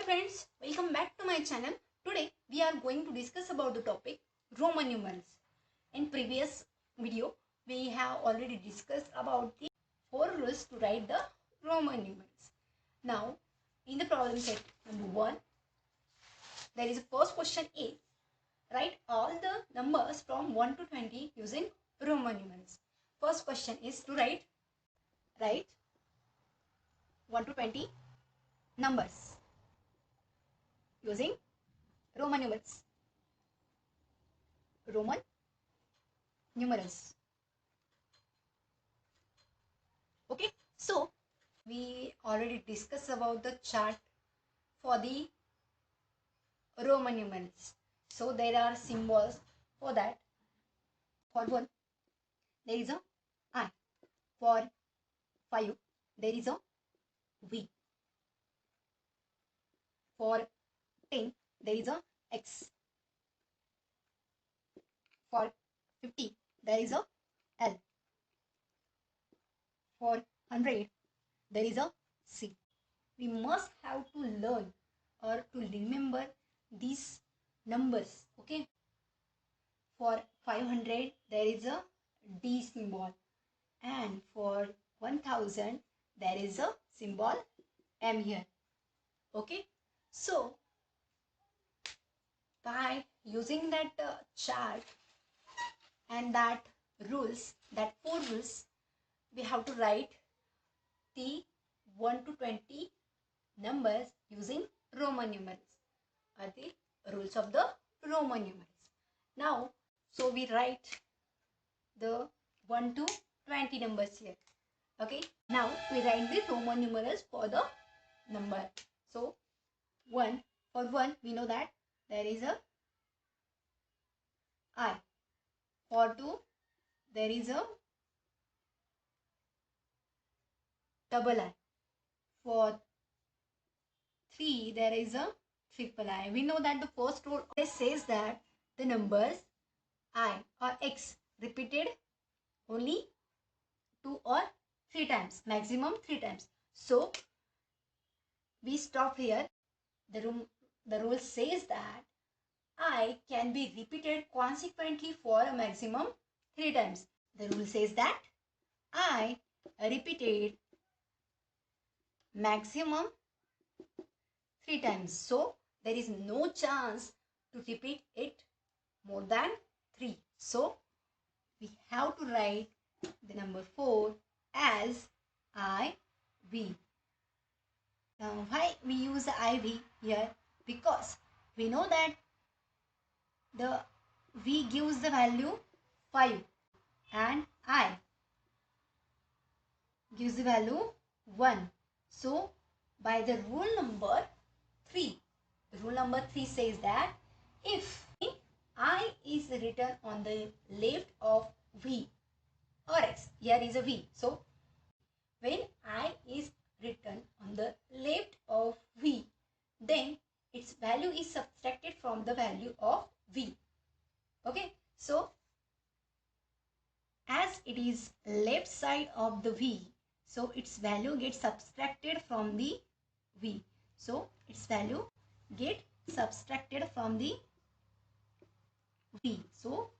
friends, welcome back to my channel. Today we are going to discuss about the topic Roman numerals. In previous video we have already discussed about the 4 rules to write the Roman numerals. Now in the problem set number 1, there is a first question A. Write all the numbers from 1 to 20 using Roman numerals. First question is to write 1 to 20 numbers using Roman numerals. Roman numerals. Okay, so we already discussed about the chart for the Roman numerals. So there are symbols for that. For 1, there is a I. For 5, there is a V. For 10, there is a X. For 50, there is a L. For 100, there is a C. We must have to learn or to remember these numbers. Okay. For 500, there is a D symbol. And for 1000, there is a symbol M here. Okay. So by using that chart and that rules, that 4 rules, we have to write the 1 to 20 numbers using Roman numerals, or the rules of the Roman numerals. Now, so we write the 1 to 20 numbers here. Okay. Now we write the Roman numerals for the number. So 1, for 1 we know that there is a I. For 2, there is a double I. For 3, there is a triple I. We know that the first rule says that the numbers I or X repeated only 2 or 3 times, maximum 3 times. So we stop here. The rule says that I can be repeated consequently for a maximum 3 times. The rule says that I repeated maximum 3 times. So there is no chance to repeat it more than 3. So we have to write the number 4 as IV. Now why we use IV here? Because we know that the V gives the value 5 and I gives the value 1. So by the rule number 3, the rule number 3 says that if I is written on the left of V or X, here is a V. So when I is written on the left of V, then its value is subtracted from the value of V. Okay, so as it is left side of the V, so its value gets subtracted from the V. So its value get subtracted from the V. So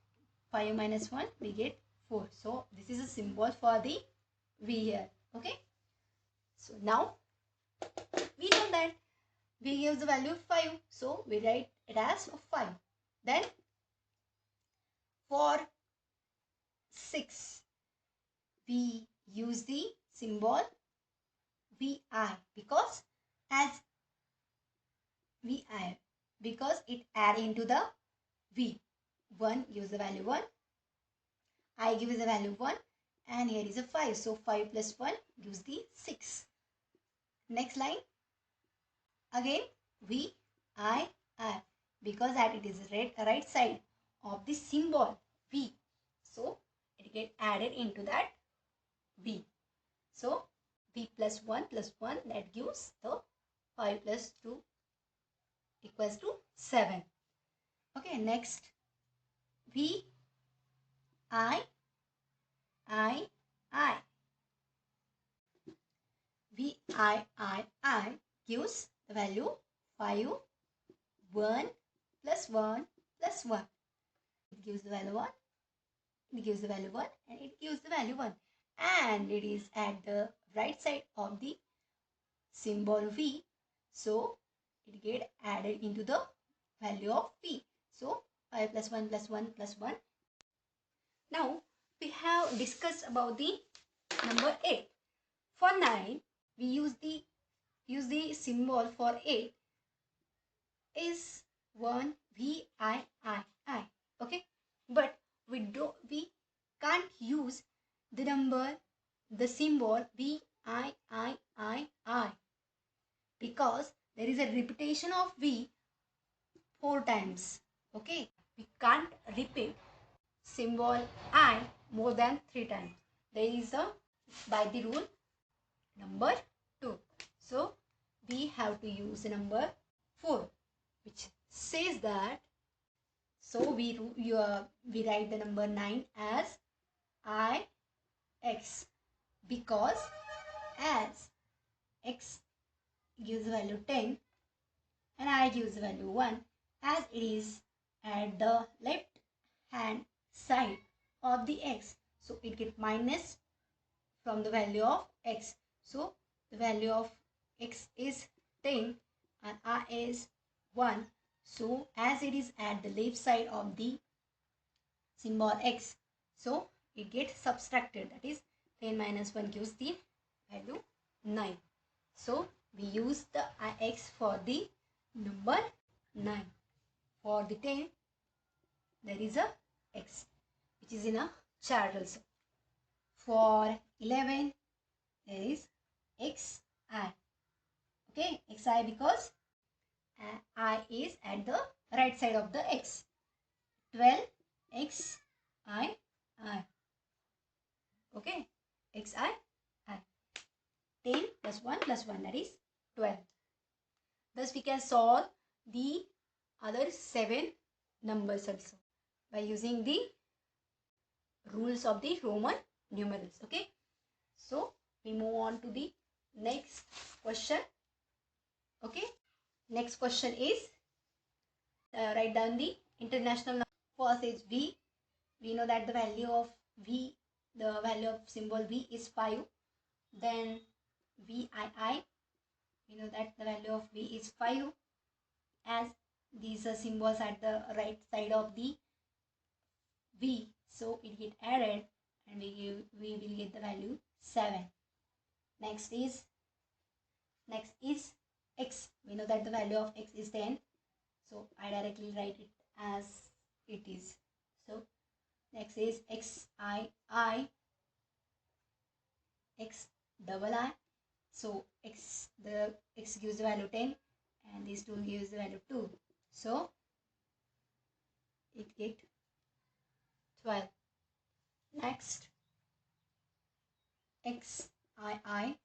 5 minus 1, we get 4. So this is a symbol for the V here. Okay. So now we know that V gives the value 5. So we write it as 5. Then for 6, we use the symbol VI because it add into the V. 1 gives the value 1, I gives the value 1, and here is a 5. So 5 plus 1 gives the 6. Next line, again VI, because that it is right side of the symbol V. So it get added into that V. So V plus 1 that gives the 5 plus 2 equals to 7. Okay, next V I VIII gives the value 5, 1 plus 1 plus 1. It gives the value 1, it gives the value 1, and it gives the value 1. And it is at the right side of the symbol V. So it get added into the value of V. So 5 plus 1 plus 1 plus 1. Now we have discussed about the number 8. For 9, we use the symbol for 8 is 1 V I I I. Okay, but we can't use the symbol V I I because there is a repetition of V 4 times. Okay, we can't repeat symbol I more than 3 times. There is a by the rule number 2. So we have to use number 4, which says that, so we write the number 9 as I x, because as x gives the value 10 and I gives the value 1, as it is at the left hand side of the x, so it get minus from the value of x. So the value of x is 10 and I is 1. So as it is at the left side of the symbol x, so it gets subtracted. That is 10 minus 1 gives the value 9. So we use the ix for the number 9. For the 10, there is a x, which is in a chart also. For 11, there is xi. Okay, xi because I is at the right side of the x. 12 xi. Okay, xi. 10 plus 1 plus 1, that is 12. Thus we can solve the other 7 numbers also by using the rules of the Roman numerals. Okay, so we move on to the next question. Okay, next question is write down the international number. First is V. We know that the value of V, the value of symbol V is 5. Then VII, we know that the value of V is 5, as these are symbols at the right side of the V, so it get added and we will get the value 7. Next is x. We know that the value of x is 10, so I directly write it as it is. So next is xii, x double I. So the x gives the value 10 and this 2 gives the value 2. So it get 12. Next xii.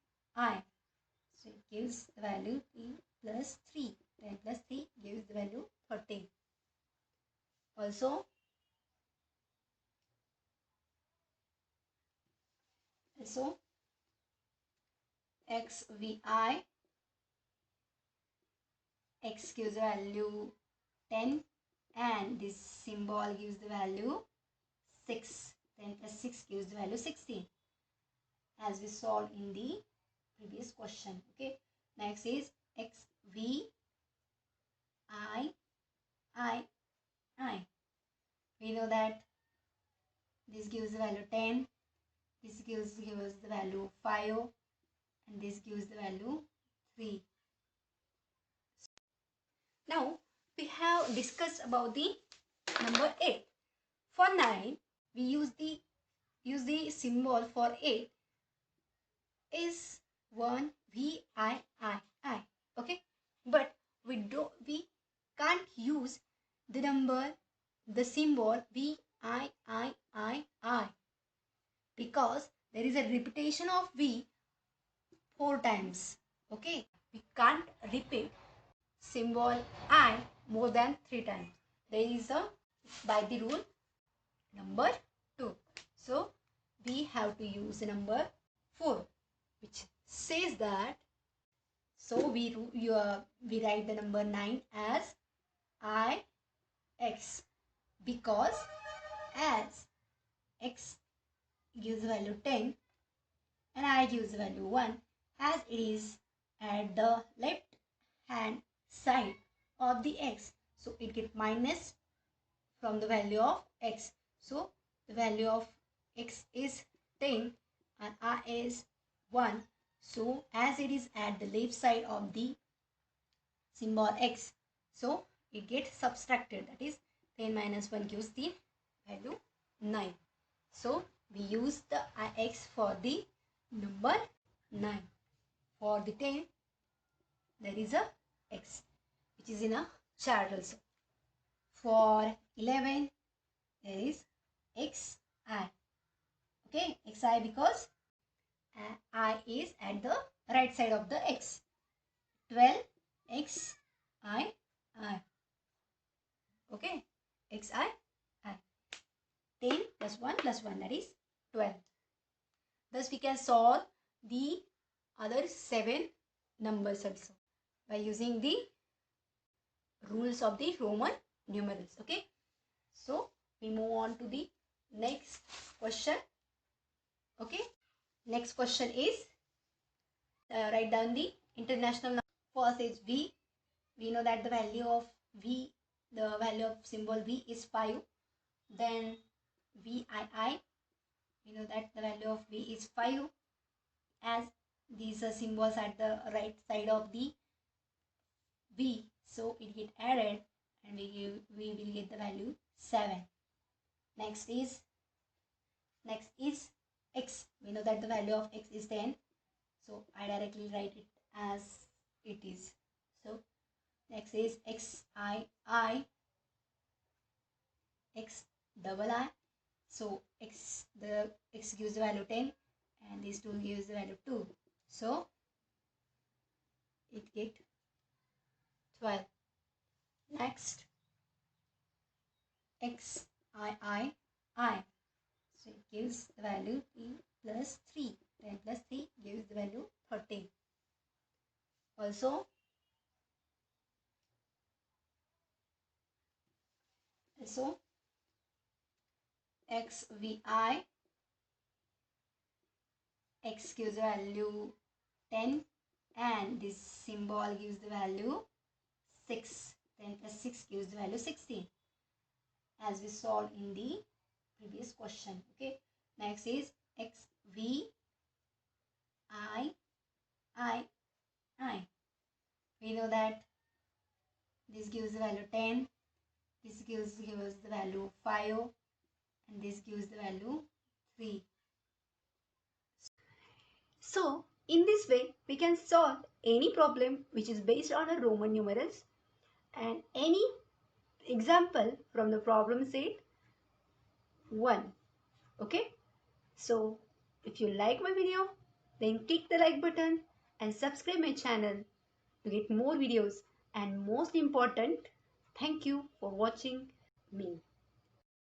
So it gives the value 3 plus 3. 10 plus 3 gives the value 13. Also XVI, x gives the value 10 and this symbol gives the value 6. 10 plus 6 gives the value 16, as we solved in the previous question. Okay, next is XVI. We know that this gives the value 10, this gives the value 5, and this gives the value 3. Now we have discussed about the number 8. For 9, we use the symbol for 8 is 1 VII. Okay, but we can't use the symbol VII because there is a repetition of V 4 times. Okay, we can't repeat symbol I more than 3 times. There is a by the rule number 2. So we have to use number 4, which says that, So we write the number 9 as ix, because as x gives the value 10 and I gives the value 1, as it is at the left hand side of the x, so it gets minus from the value of x. So the value of x is 10 and I is 1. So as it is at the left side of the symbol x, so it gets subtracted, that is 10 minus 1 gives the value 9. So we use the ix for the number 9. For the 10 there is a x which is in a chart also. For 11 there is xi. Okay, xi because I is at the right side of the x. 12 xi. Okay, xi. 10 plus 1 plus 1, that is 12. Thus we can solve the other 7 numbers also by using the rules of the Roman numerals. Okay, so we move on to the next question. Okay, next question is write down the international number. First is v. We know that the value of v, the value of symbol v is 5. Then vii, we know that the value of v is 5, as these are symbols at the right side of the v, so it get added and we will get the value 7. Next is x. We know that the value of x is 10, so I directly write it as it is. So next is xii, x double I. So the x gives the value 10 and this 2 gives the value 2, so it get 12. Next xii, so it gives the value 10 plus 3. 10 plus 3 gives the value 13. Also XVI, x gives the value 10 and this symbol gives the value 6. 10 plus 6 gives the value 16, as we solved in the previous question. Okay, next is XVI. We know that this gives the value 10, this gives the value 5 and this gives the value 3. So in this way we can solve any problem which is based on a Roman numerals and any example from the problem set 1. Okay, so if you like my video, then click the like button and subscribe my channel to get more videos, and most important, thank you for watching me.